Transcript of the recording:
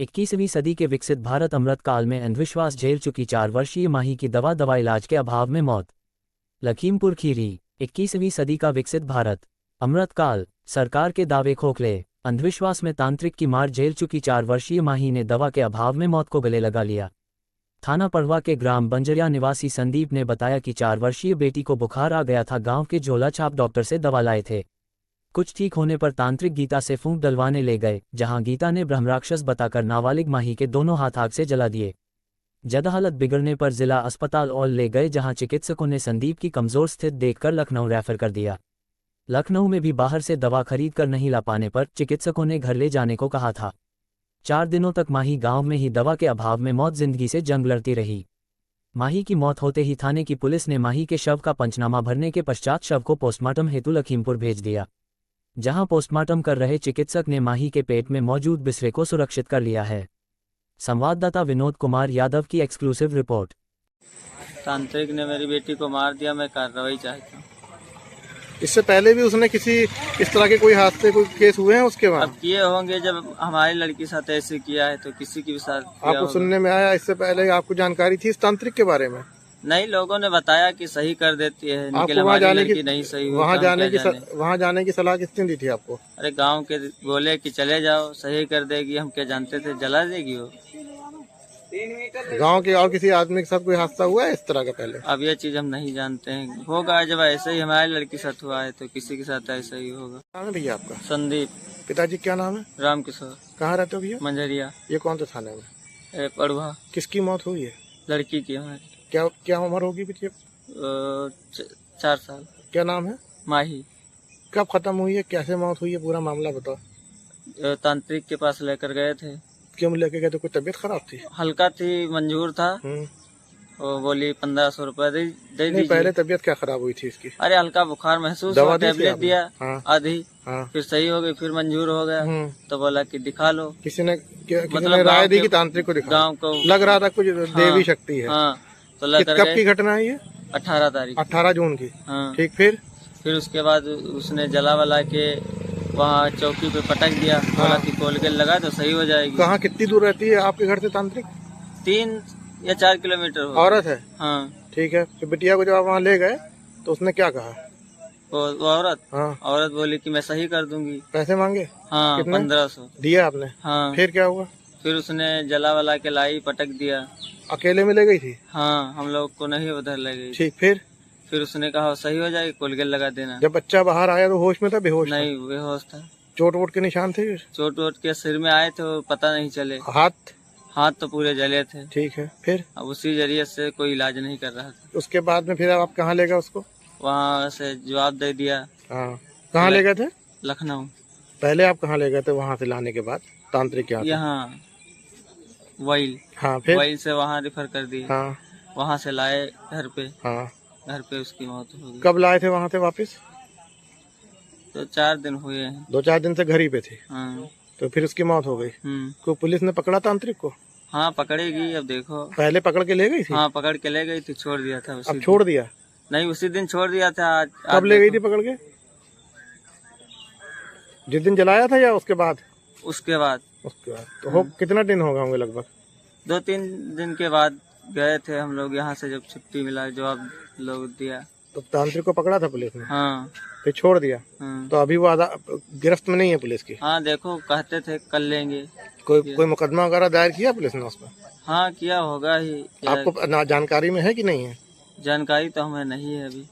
21वीं सदी के विकसित भारत अमृतकाल में अंधविश्वास झेल चुकी 4 वर्षीय माही की दवा इलाज के अभाव में मौत। लखीमपुर खीरी। 21वीं सदी का विकसित भारत अमृतकाल, सरकार के दावे खोखले। अंधविश्वास में तांत्रिक की मार झेल चुकी 4 वर्षीय माही ने दवा के अभाव में मौत को गले लगा लिया। थाना पड़वा के ग्राम बंजरिया निवासी संदीप ने बताया कि 4 वर्षीय बेटी को बुखार आ गया था। गांव के झोला छाप डॉक्टर से दवा लाए थे। कुछ ठीक होने पर तांत्रिक गीता से फूंक डलवाने ले गए, जहां गीता ने ब्रह्मराक्षस बताकर नाबालिग माही के दोनों हाथ आग से जला दिए। जद हालत बिगड़ने पर जिला अस्पताल और ले गए, जहां चिकित्सकों ने संदीप की कमजोर स्थिति देखकर लखनऊ रेफर कर दिया। लखनऊ में भी बाहर से दवा खरीद कर नहीं ला पाने पर चिकित्सकों ने घर ले जाने को कहा था। 4 दिनों तक माही गांव में ही दवा के अभाव में मौत जिंदगी से जंग लड़ती रही। माही की मौत होते ही थाने की पुलिस ने माही के शव का पंचनामा भरने के पश्चात शव को पोस्टमार्टम हेतु लखीमपुर भेज दिया, जहां पोस्टमार्टम कर रहे चिकित्सक ने माही के पेट में मौजूद बिस्रे को सुरक्षित कर लिया है। संवाददाता विनोद कुमार यादव की एक्सक्लूसिव रिपोर्ट। तांत्रिक ने मेरी बेटी को मार दिया, मैं कार्रवाई चाहता हूँ। इससे पहले भी उसने किसी इस तरह के कोई हादसे कोई केस हुए हैं उसके बाद? अब किए होंगे, जब हमारी लड़की साथ ऐसे किया है तो किसी की भी साथ किया आपको होगा। सुनने में आया, इससे पहले आपको जानकारी थी इस तांत्रिक के बारे में? नहीं, लोगों ने बताया कि सही कर देती है, लेकिन आपको वहाँ हमारी जाने लड़की की नहीं सही हुई। वहाँ जाने की सलाह किसने दी थी आपको? अरे गांव के बोले कि चले जाओ, सही कर देगी। हम क्या जानते थे जला देगी वो। गांव के और किसी आदमी के साथ कोई हादसा हुआ है इस तरह का पहले? अब ये चीज हम नहीं जानते हैं। होगा, जब ऐसे ही हमारी लड़की साथ हुआ है तो किसी के साथ ऐसा ही होगा। नाम है भैया आपका? संदीप। पिताजी क्या नाम है? रामकिशोर। कहाँ रहते हो भैया? मंजरिया। ये कौन से थाने में? पड़वा। किसकी मौत हुई है? लड़की की हमारी। क्या उम्र होगी बेटी? 4 साल। क्या नाम है? माही। कब खत्म हुई है, कैसे मौत हुई है, पूरा मामला बताओ। तांत्रिक के पास लेकर गए थे। क्यों लेके गए थे? कोई तबीयत खराब थी? हल्का थी, मंजूर था। वो बोली 1500 रुपए दे दीजिए। पहले तबीयत क्या खराब हुई थी इसकी? अरे हल्का बुखार महसूस हुआ, टेबलेट दिया। आधी। फिर सही हो गई, फिर मंजूर हो गया। तो बोला कि दिखा लो। किसी ने राय दी कि तांत्रिक को दिखाओ? गाँव को लग रहा था कुछ देवी शक्ति है। हाँ, तो लेकर कब की घटना है ये? 18 तारीख। 18 जून की। हाँ। ठीक, फिर उसके बाद उसने जला वला के वहाँ चौकी पे पटक दिया। बोला कि कोलगेट लगा तो सही हो जाएगी। कहाँ, कितनी दूर रहती है आपके घर से तांत्रिक? 3 या 4 किलोमीटर हो। औरत है? हाँ। ठीक है। फिर बिटिया को जब आप वहाँ ले गए तो उसने क्या कहा? वो औरत? हाँ। औरत बोली कि मैं सही कर दूंगी। पैसे मांगे? हाँ। 1500 दिया आपने? हाँ। फिर क्या हुआ? फिर उसने जला वला के लाई, पटक दिया। अकेले में ले गई थी? हाँ, हम लोग को नहीं उधर ले गई। ठीक, फिर उसने कहा सही हो जाएगी, कोलगेट लगा देना। जब बच्चा बाहर आया तो होश में था, बेहोश? नहीं, बेहोश था। चोट वोट के निशान थे? चोट वोट के सिर में आए थे, वो पता नहीं चले। हाथ तो पूरे जले थे। ठीक है। फिर अब उसी जरिए से कोई इलाज नहीं कर रहा था। उसके बाद में फिर आप कहाँ ले गए उसको? वहाँ से जवाब दे दिया। हाँ। कहाँ ले गए थे? लखनऊ। पहले आप कहाँ ले गए थे वहाँ से लाने के बाद तांत्रिक? यहाँ वही। हाँ। फिर वही से वहाँ रिफर कर दिया। हाँ। वहाँ से लाए घर पे। हाँ। घर पे उसकी मौत हो गई। कब लाए थे वहाँ से वापस? तो 4 दिन हुए हैं। 2-4 दिन से घर ही पे थे? हाँ। तो फिर उसकी मौत हो गई। को पुलिस ने पकड़ा तांत्रिक को? हाँ, पकड़ेगी। अब देखो, पहले पकड़ के ले गई थी? हाँ, पकड़ के ले गई थी, छोड़ दिया था उसी अब छोड़ दिया? नहीं, उसी दिन छोड़ दिया था। कब ले गई थी पकड़ के? जिस दिन जलाया था या उसके बाद? उसके बाद। तो हो कितना दिन होगा होंगे लगभग? 2-3 दिन के बाद गए थे हम लोग यहाँ से, जब छुट्टी मिला जवाब लोग दिया। तो तांत्रिक को पकड़ा था पुलिस ने? हाँ। फिर छोड़ दिया? हाँ। तो अभी वो गिरफ्त में नहीं है पुलिस की? हाँ, देखो कहते थे कल लेंगे। कोई मुकदमा वगैरह दायर किया पुलिस ने उस पर? हाँ, किया होगा ही। आपको जानकारी में है कि नहीं है? जानकारी तो हमें नहीं है अभी।